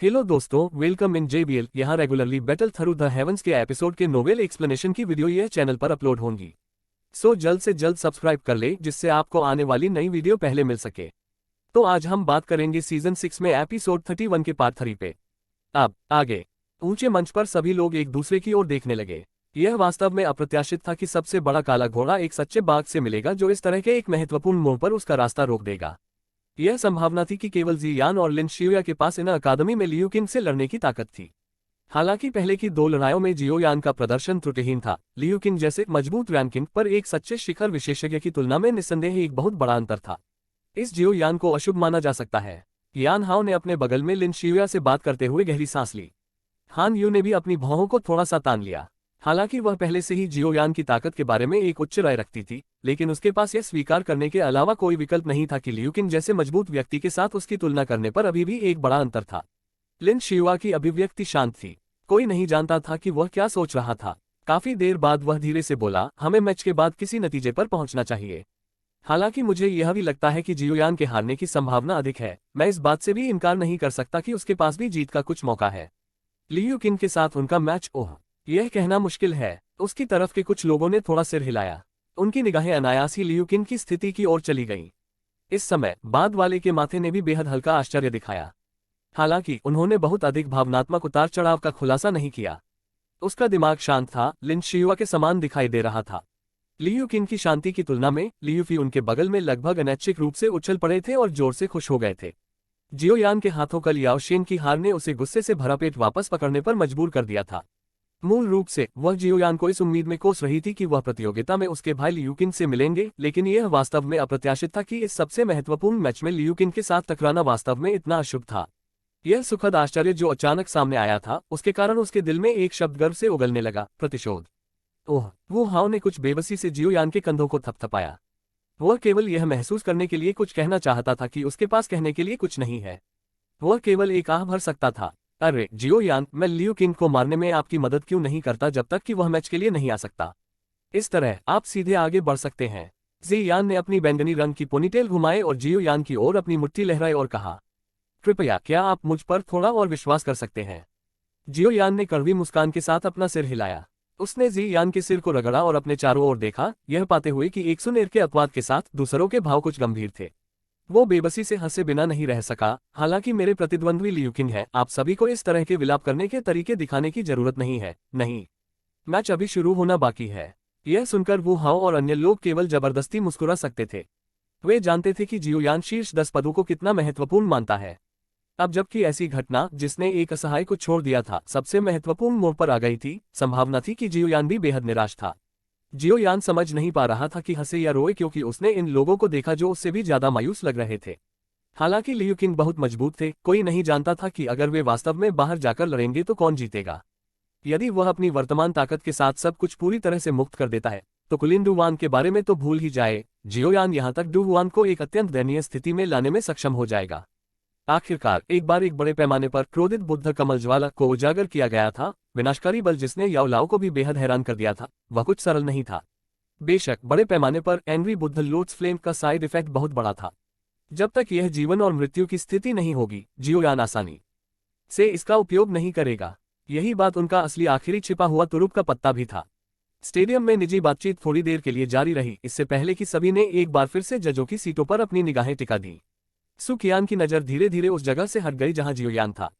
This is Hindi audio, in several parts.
हेलो दोस्तों, वेलकम इन JBL। यहाँ regularly battle through the heavens के एपिसोड के नोवेल एक्सप्लेनेशन की वीडियो यह चैनल पर अपलोड होंगी। सो जल्द से जल्द सब्सक्राइब कर ले जिससे आपको आने वाली नई वीडियो पहले मिल सके। तो आज हम बात करेंगे सीजन 6 में एपिसोड 31 के पार्ट 3 पे। अब आगे ऊंचे मंच पर सभी लोग एक दूसरे की ओर देखने लगे। यह वास्तव में अप्रत्याशित था कि सबसे बड़ा काला घोड़ा एक सच्चे बाघ से मिलेगा जो इस तरह के एक महत्वपूर्ण मोड़ पर उसका रास्ता रोक देगा। यह संभावना थी कि केवल जी यान और लिन शियुया के पास इन अकादमी में लियू किंग से लड़ने की ताकत थी। हालांकि पहले की दो लड़ाइयों में जियो यान का प्रदर्शन त्रुटिहीन था, लियू किंग जैसे मजबूत रैंकिंग पर एक सच्चे शिखर विशेषज्ञ की तुलना में निस्संदेह एक बहुत बड़ा अंतर था। इस जियो यान को अशुभ माना जा सकता है। यान हाओ ने अपने बगल में लिन शियुया से बात करते हुए गहरी सांस ली। हान यू ने भी अपनी भौहों को थोड़ा सा तान लिया। हालांकि वह पहले से ही जियो यान की ताकत के बारे में एक उच्च राय रखती थी, लेकिन उसके पास यह स्वीकार करने के अलावा कोई विकल्प नहीं था कि लियू किंग जैसे मजबूत व्यक्ति के साथ उसकी तुलना करने पर अभी भी एक बड़ा अंतर था। लिन शियुआ की अभिव्यक्ति शांत थी। कोई नहीं जानता था कि वह क्या सोच रहा था। काफी देर बाद वह धीरे से बोला, हमें मैच के बाद किसी नतीजे पर पहुंचना चाहिए। हालांकि मुझे यह भी लगता है कि जियोयान के हारने की संभावना अधिक है। मैं इस बात से भी इनकार नहीं कर सकता कि उसके पास भी जीत का कुछ मौका है। लियू किंग के साथ उनका मैच, ओह, यह कहना मुश्किल है। उसकी तरफ के कुछ लोगों ने थोड़ा सिर हिलाया। उनकी निगाहें अनायास ही लियू किंग की स्थिति की ओर चली गईं। इस समय बाद वाले के माथे ने भी बेहद हल्का आश्चर्य दिखाया। हालांकि उन्होंने बहुत अधिक भावनात्मक उतार चढ़ाव का खुलासा नहीं किया। उसका दिमाग शांत था, लिन शियुआ के समान दिखाई दे रहा था। लियू किंग की शांति की तुलना में लियू फी उनके बगल में लगभग अनैच्छिक रूप से उछल पड़े थे और जोर से खुश हो गए थे। जियोयान के हाथों कल याओ शेन की हार ने उसे गुस्से से भरा पेट वापस पकड़ने पर मजबूर कर दिया था। मूल रूप से वह जियोयान को इस उम्मीद में कोस रही थी कि वह प्रतियोगिता में उसके भाई लियू किंग से मिलेंगे, लेकिन यह वास्तव में अप्रत्याशित था कि इस सबसे महत्वपूर्ण मैच में लियू किंग के साथ टकराना वास्तव में इतना अशुभ था। यह सुखद आश्चर्य जो अचानक सामने आया था, उसके कारण उसके दिल में एक शब्द गर्व से उगलने लगा, प्रतिशोध। ओह, वो हाओ ने कुछ बेबसी से जियोयान के कंधों को थपथपाया। वह केवल यह महसूस करने के लिए कुछ कहना चाहता था कि उसके पास कहने के लिए कुछ नहीं है। वह केवल एक आह भर सकता था, अरे जियोयान, मैं लियू किंग को मारने में आपकी मदद क्यों नहीं करता जब तक कि वह मैच के लिए नहीं आ सकता। इस तरह आप सीधे आगे बढ़ सकते हैं। जियोयान ने अपनी बैंगनी रंग की पोनीटेल घुमाए और जियोयान की ओर अपनी मुट्ठी लहराई और कहा, कृपया क्या आप मुझ पर थोड़ा और विश्वास कर सकते हैं। जियोयान ने कड़वी मुस्कान के साथ अपना सिर हिलाया। उसने जियोयान के सिर को रगड़ा और अपने चारों ओर देखा, यह पाते हुए कि एक सुनेर के अपवाद के साथ दूसरों के भाव कुछ गंभीर थे। वो बेबसी से हंसे बिना नहीं रह सका। हालांकि मेरे प्रतिद्वंद्वी लियू किंग है, आप सभी को इस तरह के विलाप करने के तरीके दिखाने की जरूरत नहीं है। नहीं, मैच अभी शुरू होना बाकी है। यह सुनकर वू हाओ और अन्य लोग केवल जबरदस्ती मुस्कुरा सकते थे। वे जानते थे कि जियोयान शीर्ष 10 पदों को कितना महत्वपूर्ण मानता है। अब जबकि ऐसी घटना जिसने एक असहाय को छोड़ दिया था सबसे महत्वपूर्ण मोड़ पर आ गई थी, संभावना थी कि जियोयान भी बेहद निराश था। जियोयान समझ नहीं पा रहा था कि हंसे या रोए, क्योंकि उसने इन लोगों को देखा जो उससे भी ज्यादा मायूस लग रहे थे। हालांकि लियू किंग बहुत मजबूत थे, कोई नहीं जानता था कि अगर वे वास्तव में बाहर जाकर लड़ेंगे तो कौन जीतेगा। यदि वह अपनी वर्तमान ताकत के साथ सब कुछ पूरी तरह से मुक्त कर देता है तो कुलिन डुवान के बारे में तो भूल ही जाए। जियोयान यहां तक डुवान को एक अत्यंत दयनीय स्थिति में लाने में सक्षम हो जाएगा। आखिरकार एक बार एक बड़े पैमाने पर क्रोधित बुद्ध कमल ज्वाला को उजागर किया गया था। विनाशकारी बल जिसने याओ लाओ को भी बेहद हैरान कर दिया था, वह कुछ सरल नहीं था। बेशक बड़े पैमाने पर एंग्री बुद्ध लोड्स फ्लेम का साइड इफेक्ट बहुत बड़ा था। जब तक यह जीवन और मृत्यु की स्थिति नहीं होगी, जियोयान आसानी से इसका उपयोग नहीं करेगा। यही बात उनका असली आखिरी छिपा हुआ तुरुप का पत्ता भी था। स्टेडियम में निजी बातचीत थोड़ी देर के लिए जारी रही, इससे पहले कि सभी ने एक बार फिर से जजों की सीटों पर अपनी निगाहें टिका दी। सुकियान की नजर धीरे धीरे उस जगह से हट गई जहां जियोयान था।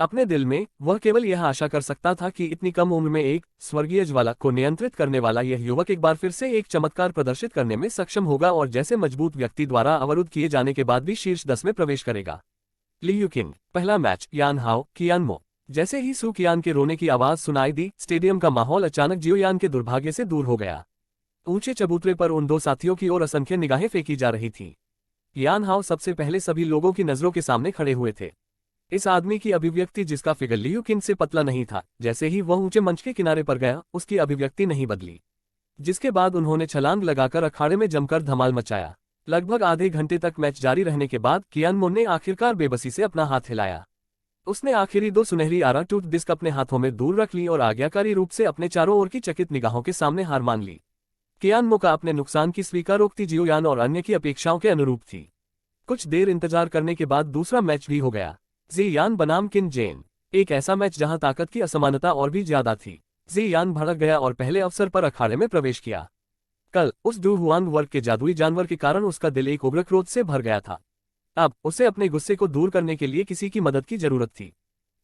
अपने दिल में वह केवल यह आशा कर सकता था कि इतनी कम उम्र में एक स्वर्गीय ज्वाला को नियंत्रित करने वाला यह युवक एक बार फिर से एक चमत्कार प्रदर्शित करने में सक्षम होगा और जैसे मजबूत व्यक्ति द्वारा अवरुद्ध किए जाने के बाद भी शीर्ष 10 में प्रवेश करेगा। लियू किंग, पहला मैच, यान हाओ, कियानमो। जैसे ही सुकियान के रोने की आवाज सुनाई दी, स्टेडियम का माहौल अचानक जियोयान के दुर्भाग्य से दूर हो गया। ऊंचे चबूतरे पर उन दो साथियों की ओर असंख्य निगाहें फेंकी जा रही थीं। यान हाओ सबसे पहले सभी लोगों की नजरों के सामने खड़े हुए थे। इस आदमी की अभिव्यक्ति, जिसका फिगर लियू किंग से पतला नहीं था, जैसे ही वह ऊंचे मंच के किनारे पर गया, उसकी अभिव्यक्ति नहीं बदली। जिसके बाद उन्होंने छलांग लगाकर अखाड़े में जमकर धमाल मचाया। लगभग आधे घंटे तक मैच जारी रहने के बाद कियानमो ने आखिरकार बेबसी से अपना हाथ हिलाया। उसने आखिरी 2 सुनहरी आरा टूथ डिस्क अपने हाथों में दूर रख ली और आज्ञाकारी रूप से अपने चारों ओर की चकित निगाहों के सामने हार मान ली। कियानमो का अपने नुकसान की स्वीकारोक्ति जियोयान और अन्य की अपेक्षाओं के अनुरूप थी। कुछ देर इंतजार करने के बाद दूसरा मैच भी हो गया। जियान बनाम किन जेन। एक ऐसा मैच जहां ताकत की असमानता और भी ज्यादा थी। जियान भड़क गया और पहले अवसर पर अखाड़े में प्रवेश किया। कल उस डू हुआंग वर्ग के जादुई जानवर के कारण उसका दिल एक उग्र क्रोध से भर गया था। अब उसे अपने गुस्से को दूर करने के लिए किसी की मदद की जरूरत थी।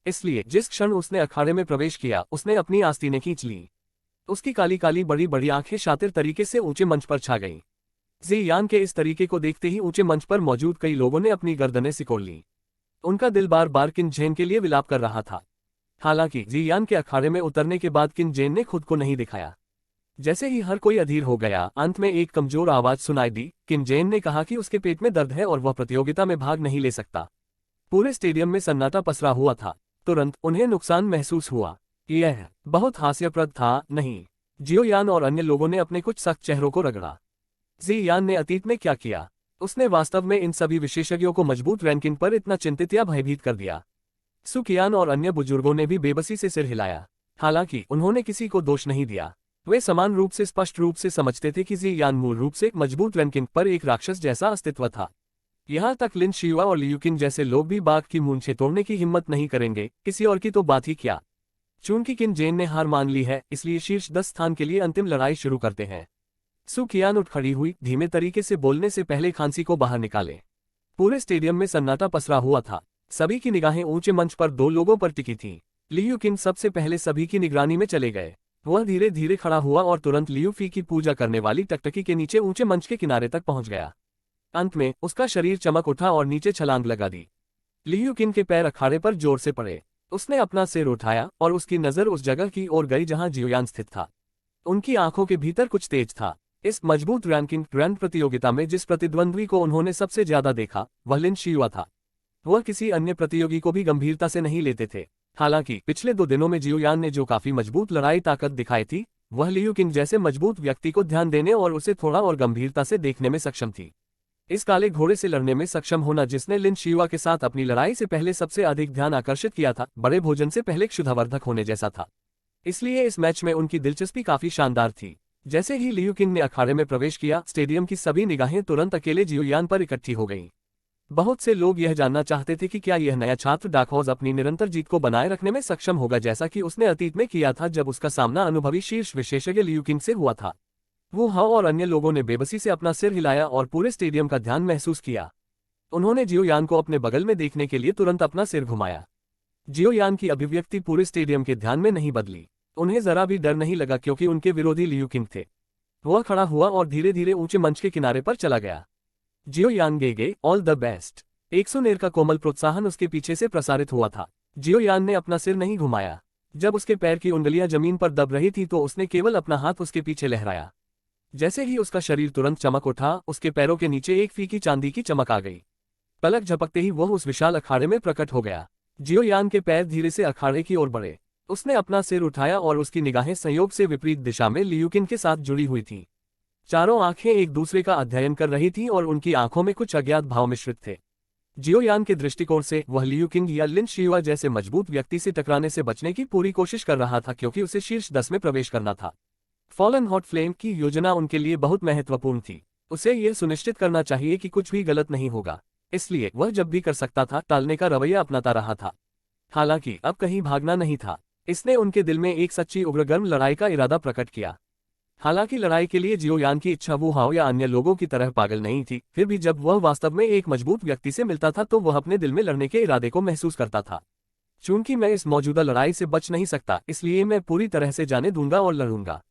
इसलिए जिस क्षण उसने अखाड़े में प्रवेश किया, उसने अपनी आस्तीनें खींच ली। उसकी काली काली बड़ी बड़ी आंखें शातिर तरीके से ऊंचे मंच पर छा गईं। जियान के इस तरीके को देखते ही ऊंचे मंच पर मौजूद कई लोगों ने अपनी गर्दनें सिकोड़ ली। उनका दिल बार बार किन जेन के लिए विलाप कर रहा था। हालांकि जियान के अखाड़े में उतरने के बाद किन जेन ने खुद को नहीं दिखाया। जैसे ही हर कोई अधीर हो गया, अंत में एक कमजोर आवाज सुनाई दी। किन जेन ने कहा कि उसके पेट में दर्द है और वह प्रतियोगिता में भाग नहीं ले सकता। पूरे स्टेडियम में सन्नाटा पसरा हुआ था। तुरंत उन्हें नुकसान महसूस हुआ। यह बहुत हास्यप्रद था, नहीं? जियोयान और अन्य लोगों ने अपने कुछ सख्त चेहरों को रगड़ा। जियान ने अतीत में क्या किया? उसने वास्तव में इन सभी विशेषज्ञों को मजबूत रैंकिंग पर इतना चिंतित या भयभीत कर दिया। सुकियान और अन्य बुजुर्गों ने भी बेबसी से सिर हिलाया। हालांकि उन्होंने किसी को दोष नहीं दिया। वे समान रूप से स्पष्ट रूप से समझते थे कि जियान मूल रूप से एक मजबूत रैंकिंग पर एक राक्षस जैसा अस्तित्व था। यहाँ तक लिन शियुआ और लियूकिन जैसे लोग भी बाघ की मूंछें तोड़ने की हिम्मत नहीं करेंगे, किसी और की तो बात ही क्या। चूंकि किन जेन ने हार मान ली है, इसलिए शीर्ष 10 स्थान के लिए अंतिम लड़ाई शुरू करते हैं। सुकियान उठ खड़ी हुई, धीमे तरीके से बोलने से पहले खांसी को बाहर निकाले। पूरे स्टेडियम में सन्नाटा पसरा हुआ था। सभी की निगाहें ऊंचे मंच पर 2 लोगों पर टिकी थीं। लियूकिन सबसे पहले सभी की निगरानी में चले गए। वह धीरे धीरे खड़ा हुआ और तुरंत लियूफी की पूजा करने वाली टकटकी के नीचे ऊंचे मंच के किनारे तक पहुंच गया। अंत में उसका शरीर चमक उठा और नीचे छलांग लगा दी। लियूकिन के पैर अखाड़े पर जोर से पड़े। उसने अपना सिर उठाया और उसकी नजर उस जगह की ओर गई जहां जियोयान स्थित था। उनकी आंखों के भीतर कुछ तेज था। इस मजबूत रैंकिंग ग्रैंड प्रतियोगिता में जिस प्रतिद्वंद्वी को उन्होंने सबसे ज्यादा देखा, वह लिन शियुआ था। वह किसी अन्य प्रतियोगी को भी गंभीरता से नहीं लेते थे। हालांकि पिछले 2 दिनों में जियोयान ने जो काफी मजबूत लड़ाई ताकत दिखाई थी, वह लियूकिन जैसे मजबूत व्यक्ति को ध्यान देने और उसे थोड़ा और गंभीरता से देखने में सक्षम थी। इस काले घोड़े से लड़ने में सक्षम होना, जिसने लिन शियुआ के साथ अपनी लड़ाई से पहले सबसे अधिक ध्यान आकर्षित किया था, बड़े भोजन से पहले क्षुधावर्धक होने जैसा था। इसलिए इस मैच में उनकी दिलचस्पी काफी शानदार थी। जैसे ही लियूकिन ने अखाड़े में प्रवेश किया, स्टेडियम की सभी निगाहें तुरंत अकेले जियोयान पर इकट्ठी हो गईं। बहुत से लोग यह जानना चाहते थे कि क्या यह नया छात्र डार्कहॉर्स अपनी निरंतर जीत को बनाए रखने में सक्षम होगा, जैसा कि उसने अतीत में किया था जब उसका सामना अनुभवी शीर्ष विशेषज्ञ लियूकिन से हुआ था। वो हाओ और अन्य लोगों ने बेबसी से अपना सिर हिलाया और पूरे स्टेडियम का ध्यान महसूस किया। उन्होंने जियोयान को अपने बगल में देखने के लिए तुरंत अपना सिर घुमाया। जियोयान की अभिव्यक्ति पूरे स्टेडियम के ध्यान में नहीं बदली। उन्हें जरा भी डर नहीं लगा, क्योंकि उनके विरोधी लियूकिन थे। वह खड़ा हुआ और धीरे धीरे ऊंचे मंच के किनारे पर चला गया। जियोयान गेगे, ऑल द बेस्ट। 100 नेर का कोमल प्रोत्साहन उसके पीछे से प्रसारित हुआ था। जियोयान ने अपना सिर नहीं घुमाया। जब उसके पैर की उंगलियां जमीन पर दब रही थी, तो उसने केवल अपना हाथ उसके पीछे लहराया। जैसे ही उसका शरीर तुरंत चमक उठा, उसके पैरों के नीचे एक फीकी चांदी की चमक आ गई। पलक झपकते ही वह उस विशाल अखाड़े में प्रकट हो गया। जियोयान के पैर धीरे से अखाड़े की ओर बढ़े। उसने अपना सिर उठाया और उसकी निगाहें संयोग से विपरीत दिशा में लियूकिन के साथ जुड़ी हुई थीं। चारों आंखें एक दूसरे का अध्ययन कर रही थीं और उनकी आंखों में कुछ अज्ञात भाव मिश्रित थे। जियोयान के दृष्टिकोण से वह लियूकिन या लिन शियुआ जैसे मजबूत व्यक्ति से टकराने से बचने की पूरी कोशिश कर रहा था, क्योंकि उसे शीर्ष 10 में प्रवेश करना था। फॉलन हॉट फ्लेम की योजना उनके लिए बहुत महत्वपूर्ण थी। उसे यह सुनिश्चित करना चाहिए कि कुछ भी गलत नहीं होगा, इसलिए वह जब भी कर सकता था टालने का रवैया अपनाता रहा था। हालांकि अब कहीं भागना नहीं था। इसने उनके दिल में एक सच्ची उग्रगर्म लड़ाई का इरादा प्रकट किया। हालांकि लड़ाई के लिए जियोयान की इच्छा वू हाओ या अन्य लोगों की तरह पागल नहीं थी, फिर भी जब वह वास्तव में एक मजबूत व्यक्ति से मिलता था, तो वह अपने दिल में लड़ने के इरादे को महसूस करता था। चूंकि मैं इस मौजूदा लड़ाई से बच नहीं सकता, इसलिए मैं पूरी तरह से जाने दूंगा और लड़ूंगा।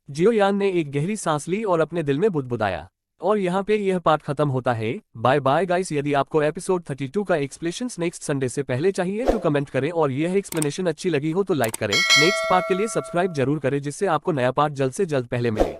जियोयान ने एक गहरी सांस ली और अपने दिल में बुदबुदाया। और यहाँ पे यह पार्ट खत्म होता है। Bye bye guys. यदि आपको एपिसोड 32 का एक्सप्लेनेशन नेक्स्ट संडे से पहले चाहिए तो कमेंट करें, और यह एक्सप्लेनेशन अच्छी लगी हो तो लाइक करें। नेक्स्ट पार्ट के लिए सब्सक्राइब जरूर करें, जिससे आपको नया पार्ट जल्द से जल्द पहले मिले।